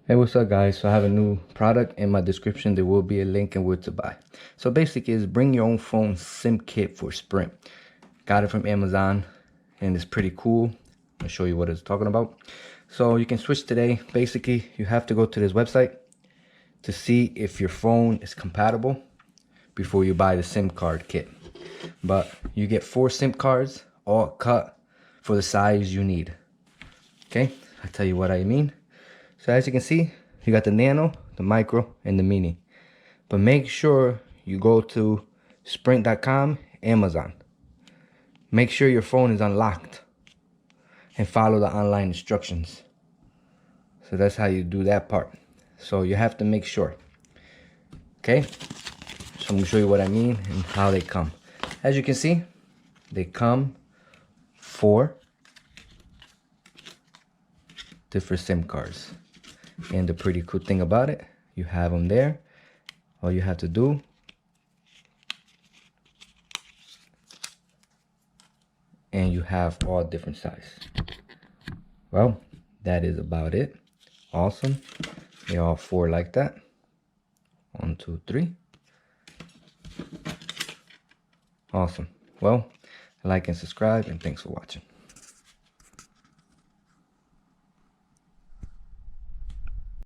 Hey, what's up guys? So I have a new product. In my description there will be a link and where to buy. So basically it's bring your own phone SIM kit for Sprint. Got it from Amazon and it's pretty cool. I'll show you what it's talking about. So you can switch today. Basically you have to go to this website to see if your phone is compatible before you buy the SIM card kit. But you get 4 SIM cards all cut for the size you need. Okay, I'll tell you what I mean. So as you can see, you got the nano, the micro, and the mini. But make sure you go to sprint.com, Amazon. Make sure your phone is unlocked and follow the online instructions. So that's how you do that part. So you have to make sure. Okay, so I'm gonna show you what I mean and how they come. As you can see, they come 4 different SIM cards. And the pretty cool thing about it, you have them there. All you have to do and you have all different size. Well, that is about it. Awesome. They all 4 like that. 1, 2, 3. Awesome. Well, like and subscribe, and thanks for watching.